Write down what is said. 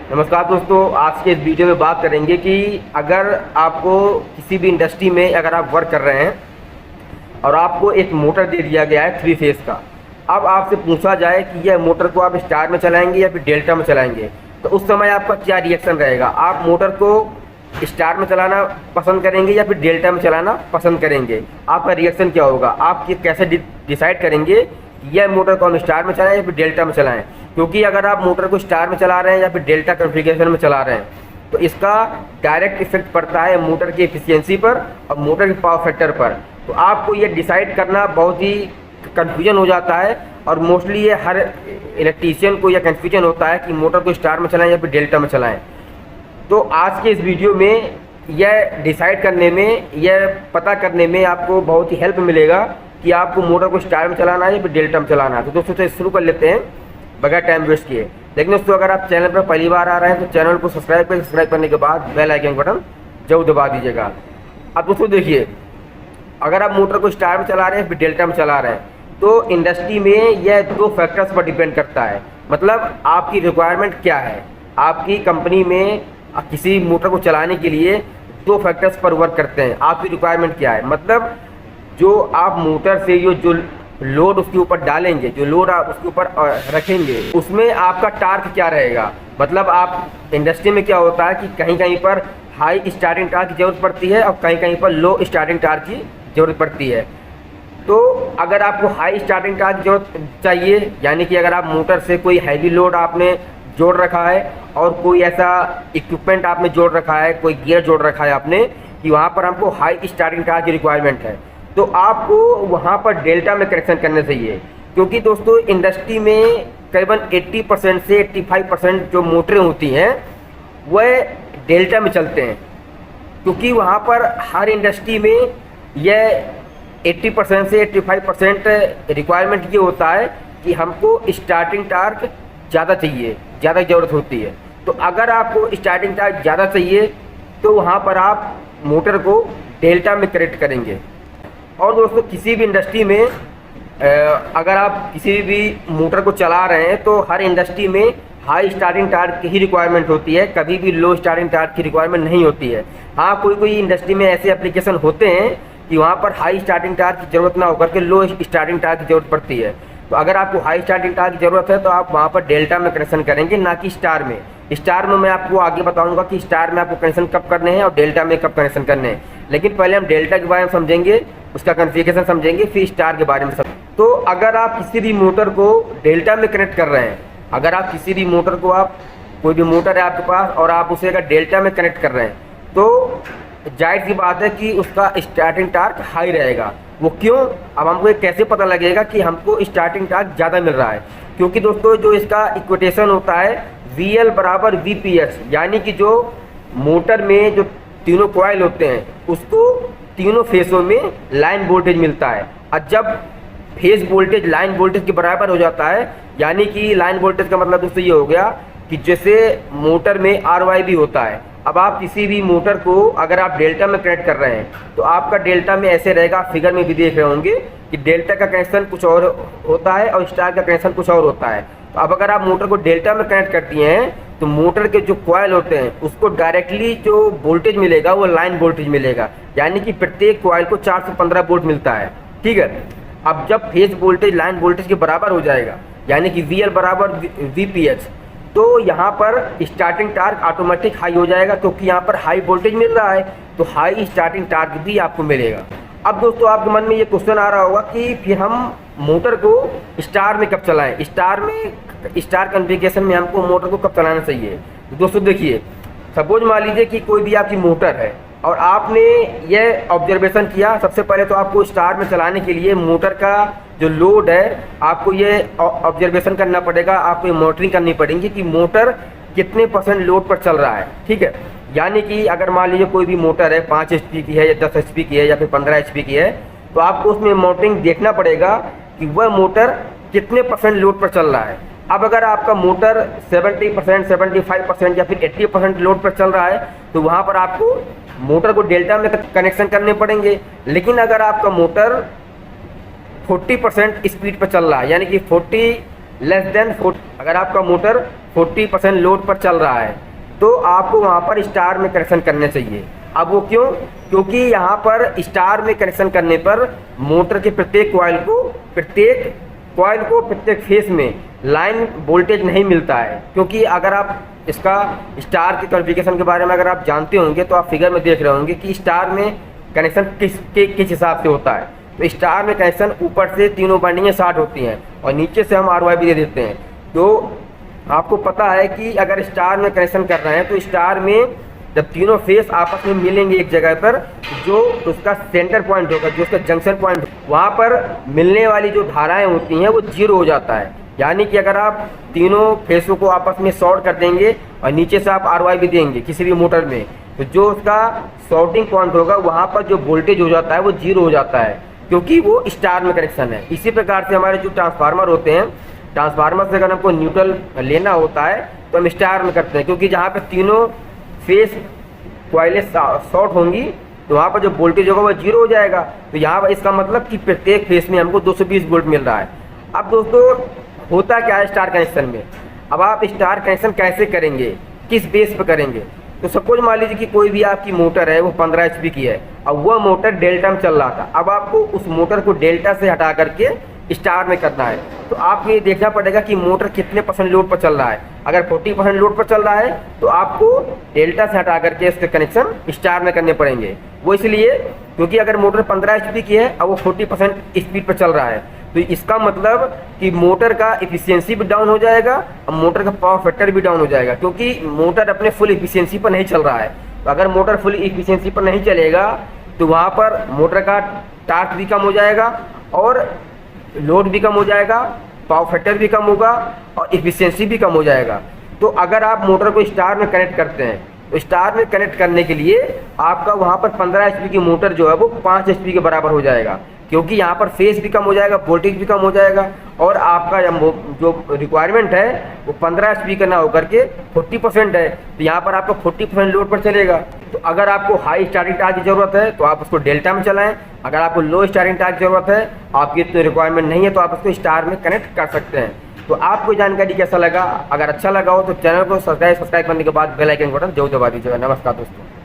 नमस्कार दोस्तों, आज के इस वीडियो में बात करेंगे कि अगर आपको किसी भी इंडस्ट्री में अगर आप वर्क कर रहे हैं और आपको एक मोटर दे दिया गया है 3 फेज़ का। अब आपसे पूछा जाए कि यह मोटर को आप स्टार में चलाएंगे या फिर डेल्टा में चलाएंगे, तो उस समय आपका क्या रिएक्शन रहेगा। आप मोटर को स्टार में चलाना पसंद करेंगे या फिर डेल्टा में चलाना पसंद करेंगे, आपका रिएक्शन क्या होगा। आप कैसे डिसाइड करेंगे कि यह मोटर को हम स्टार में चलाएं या फिर डेल्टा में चलाएं। क्योंकि अगर आप मोटर को स्टार में चला रहे हैं या फिर डेल्टा कॉन्फ़िगरेशन में चला रहे हैं तो इसका डायरेक्ट इफेक्ट पड़ता है मोटर की एफिशिएंसी पर और मोटर के पावर फैक्टर पर। तो आपको ये डिसाइड करना बहुत ही कन्फ्यूजन हो जाता है और मोस्टली ये हर इलेक्ट्रीशियन को यह कन्फ्यूजन होता है कि मोटर को स्टार में चलाएं या फिर डेल्टा में चलाएं। तो आज के इस वीडियो में यह डिसाइड करने में, यह पता करने में आपको बहुत ही हेल्प मिलेगा कि आपको मोटर को स्टार में चलाना है या फिर डेल्टा में चलाना है। तो दोस्तों तो शुरू कर लेते हैं बगैर टाइम वेस्ट किए। लेकिन दोस्तों अगर आप चैनल पर पहली बार आ रहे हैं तो चैनल को सब्सक्राइब करने के बाद बेल आइकन बटन जरूर दबा दीजिएगा। अब दोस्तों देखिए, अगर आप मोटर को स्टार में चला रहे हैं फिर डेल्टा में चला रहे हैं तो इंडस्ट्री में यह 2 फैक्टर्स पर डिपेंड करता है। मतलब आपकी रिक्वायरमेंट क्या है। आपकी कंपनी में किसी मोटर को चलाने के लिए 2 फैक्टर्स पर वर्क करते हैं। आपकी रिक्वायरमेंट क्या है, मतलब जो आप मोटर से जो लोड उसके ऊपर डालेंगे, जो लोड आप उसके ऊपर रखेंगे, उसमें आपका टार्क क्या रहेगा। मतलब आप इंडस्ट्री में क्या होता है कि कहीं कहीं पर हाई स्टार्टिंग टार्क की ज़रूरत पड़ती है और कहीं कहीं पर लो स्टार्टिंग टार्क की ज़रूरत पड़ती है। तो अगर आपको हाई स्टार्टिंग टार्क की ज़रूरत चाहिए, यानी कि अगर आप मोटर से कोई हैवी लोड आपने जोड़ रखा है और कोई ऐसा इक्विपमेंट आपने जोड़ रखा है, कोई गियर जोड़ रखा है आपने कि वहाँ पर हमको हाई स्टार्टिंग टार्क की रिक्वायरमेंट है, तो आपको वहाँ पर डेल्टा में कनेक्शन करना चाहिए। क्योंकि दोस्तों इंडस्ट्री में करीबन 80% से 85% जो मोटरें होती हैं वह डेल्टा में चलते हैं। क्योंकि वहाँ पर हर इंडस्ट्री में यह 80% से 85% रिक्वायरमेंट ये होता है कि हमको स्टार्टिंग टार्क ज़्यादा चाहिए, ज़्यादा ज़रूरत होती है। तो अगर आपको स्टार्टिंग टार्क ज़्यादा चाहिए तो वहाँ पर आप मोटर को डेल्टा में कनेक्ट करेंगे। और दोस्तों किसी भी इंडस्ट्री में अगर आप किसी भी मोटर को चला रहे हैं तो हर इंडस्ट्री में हाई स्टार्टिंग टार्क की ही रिक्वायरमेंट होती है, कभी भी लो स्टार्टिंग टार्क की रिक्वायरमेंट नहीं होती है। हाँ, कोई इंडस्ट्री में ऐसे एप्लीकेशन होते हैं कि वहाँ पर हाई स्टार्टिंग टार्क की ज़रूरत ना होकर के लो स्टार्टिंग टार्क की ज़रूरत पड़ती है। तो अगर आपको हाई स्टार्टिंग टार्क की ज़रूरत है तो आप वहाँ पर डेल्टा में कनेक्शन करेंगे, ना कि स्टार में। स्टार में मैं आपको आगे बताऊंगा कि स्टार में आपको कनेक्शन कब करने हैं और डेल्टा में कब कनेक्शन करने हैं। लेकिन पहले हम डेल्टा के बारे में समझेंगे, उसका कॉन्फ़िगरेशन समझेंगे, फिर स्टार के बारे में समझेंगे। तो अगर आप किसी भी मोटर को डेल्टा में कनेक्ट कर रहे हैं, अगर आप किसी भी मोटर को, आप कोई भी मोटर है आपके पास और आप उसे अगर डेल्टा में कनेक्ट कर रहे हैं तो जाहिर सी बात है कि उसका स्टार्टिंग टार्क हाई रहेगा। वो क्यों, अब हमको ये कैसे पता लगेगा कि हमको स्टार्टिंग टार्क ज़्यादा मिल रहा है। क्योंकि दोस्तों जो इसका इक्वेशन होता है VL बराबर VPS, यानी कि जो मोटर में जो तीनों कॉइल होते हैं उसको तीनों फेसों में लाइन वोल्टेज मिलता है। और जब फेज वोल्टेज लाइन वोल्टेज के बराबर हो जाता है, यानी कि लाइन वोल्टेज का मतलब दोस्तों ये हो गया कि जैसे मोटर में RYB होता है। अब आप किसी भी मोटर को अगर आप डेल्टा में कनेक्ट कर रहे हैं तो आपका डेल्टा में ऐसे रहेगा, फिगर में भी देख रहे होंगे कि डेल्टा का कनेक्शन कुछ और होता है और स्टार का कनेक्शन कुछ और होता है। तो अब अगर आप मोटर को डेल्टा में कनेक्ट करती हैं तो मोटर के जो कॉइल होते हैं उसको डायरेक्टली जो वोल्टेज मिलेगा वो लाइन वोल्टेज मिलेगा, यानी कि प्रत्येक कॉइल को 4 से 15 वोल्ट मिलता है। ठीक है, अब जब फेज वोल्टेज लाइन वोल्टेज के बराबर हो जाएगा, यानी कि VL बराबर VPH, तो यहाँ पर स्टार्टिंग टार्क ऑटोमेटिक हाई हो जाएगा। क्योंकि यहाँ पर हाई वोल्टेज मिल रहा है तो हाई स्टार्टिंग टार्क भी आपको मिलेगा। अब दोस्तों आपके मन में ये क्वेश्चन आ रहा होगा कि फिर हम मोटर को स्टार में कब चलाएं, स्टार कॉन्फ़िगरेशन में हमको मोटर को कब चलाना चाहिए। तो दोस्तों देखिए, सपोज मान लीजिए कि कोई भी आपकी मोटर है और आपने ये ऑब्जर्वेशन किया। सबसे पहले तो आपको स्टार में चलाने के लिए मोटर का जो लोड है आपको ये ऑब्जर्वेशन करना पड़ेगा, आपको ये मॉनिटरिंग करनी पड़ेगी कि मोटर कितने % लोड पर चल रहा है। ठीक है, यानी कि अगर मान लीजिए कोई भी मोटर है 5 HP की है या 10 HP की है या फिर 15 HP की है, तो आपको उसमें मॉनिटरिंग देखना पड़ेगा कि वह मोटर कितने % लोड पर चल रहा है। अब अगर आपका मोटर 70%, 75% या फिर 80% लोड पर चल रहा है तो वहाँ पर आपको मोटर को डेल्टा में कनेक्शन करने पड़ेंगे। लेकिन अगर आपका मोटर 40% स्पीड पर चल रहा है, यानी कि 40 लेस देन 40, अगर आपका मोटर 40% लोड पर चल रहा है तो आपको वहाँ पर स्टार में कनेक्शन करना चाहिए। अब वो क्यों? क्योंकि यहाँ पर स्टार में कनेक्शन करने पर मोटर के प्रत्येक कॉइल को प्रत्येक फेस में लाइन वोल्टेज नहीं मिलता है। क्योंकि अगर आप इसका स्टार की कॉन्फ़िगरेशन के बारे में अगर आप जानते होंगे तो आप फिगर में देख रहे होंगे कि स्टार में कनेक्शन किस हिसाब से होता है। तो स्टार में कनेक्शन ऊपर से तीनों वाइंडिंगें शार्ट होती हैं और नीचे से हम RY भी दे देते हैं। तो आपको पता है कि अगर स्टार में कनेक्शन कर रहे हैं तो स्टार में जब तीनों फेस आपस में मिलेंगे एक जगह पर, जो उसका सेंटर पॉइंट होगा, जो उसका जंक्शन पॉइंट, वहाँ पर मिलने वाली जो धाराएं होती हैं वो 0 हो जाता है। यानी कि अगर आप तीनों फेसों को आपस में शॉर्ट कर देंगे और नीचे से आप RY भी देंगे किसी भी मोटर में, तो जो उसका शॉर्टिंग पॉइंट होगा वहाँ पर जो वोल्टेज हो जाता है वो 0 हो जाता है, क्योंकि वो स्टार में कनेक्शन है। इसी प्रकार से हमारे जो ट्रांसफार्मर होते हैं, ट्रांसफार्मर से अगर हमको न्यूट्रल लेना होता है तो हम स्टार में करते हैं, क्योंकि जहाँ पे तीनों फेस कॉइलें शॉर्ट होंगी तो वहाँ पर जो वोल्टेज होगा वो 0 हो जाएगा। तो यहाँ पर इसका मतलब कि प्रत्येक फेस में हमको 220 वोल्ट मिल रहा है। अब दोस्तों होता क्या है स्टार कनेक्शन में, अब आप स्टार कनेक्शन कैसे करेंगे, किस बेस पर करेंगे? तो सपोज मान लीजिए कि कोई भी आपकी मोटर है वो 15 HP की है और वह मोटर डेल्टा में चल रहा था। अब आपको उस मोटर को डेल्टा से हटा करके स्टार में करना है, तो आपको ये देखना पड़ेगा कि मोटर कितने % लोड पर चल रहा है। अगर 40% लोड पर चल रहा है तो आपको डेल्टा से हटा करके इसके कनेक्शन स्टार में करने पड़ेंगे। वो इसलिए क्योंकि अगर मोटर 15 HP की है और वो 40% स्पीड पर चल रहा है, तो इसका मतलब कि मोटर का एफिशिएंसी भी डाउन हो जाएगा और मोटर का पावर फैक्टर भी डाउन हो जाएगा, क्योंकि मोटर अपने फुल एफिशिएंसी पर नहीं चल रहा है। तो अगर मोटर फुल एफिशिएंसी पर नहीं चलेगा तो वहाँ पर मोटर का टार्क भी कम हो जाएगा और लोड भी कम हो जाएगा, पावर फैक्टर भी कम होगा और एफिशिएंसी भी कम हो जाएगा। तो अगर आप मोटर को स्टार में कनेक्ट करते हैं तो स्टार में कनेक्ट करने के लिए आपका वहाँ पर 15 HP की मोटर जो है वो 5 HP के बराबर हो जाएगा, क्योंकि यहाँ पर फेस भी कम हो जाएगा, वोल्टेज भी कम हो जाएगा और आपका जो रिक्वायरमेंट है वो 15 HP का ना होकर के 40% है। तो यहाँ पर आपका 40% लोड पर चलेगा। तो अगर आपको हाई स्टार्टिंग टार्क की ज़रूरत है तो आप उसको डेल्टा में चलाएं। अगर आपको लो स्टार्टिंग टार्क की ज़रूरत है, आपकी इतनी रिक्वायरमेंट नहीं है, तो आप उसको स्टार में कनेक्ट कर सकते हैं। तो आपको जानकारी कैसा लगा? अगर अच्छा लगा हो तो चैनल को सब्सक्राइब करने के बाद बेल आइकन बटन जरूर दबा दीजिएगा। नमस्कार दोस्तों।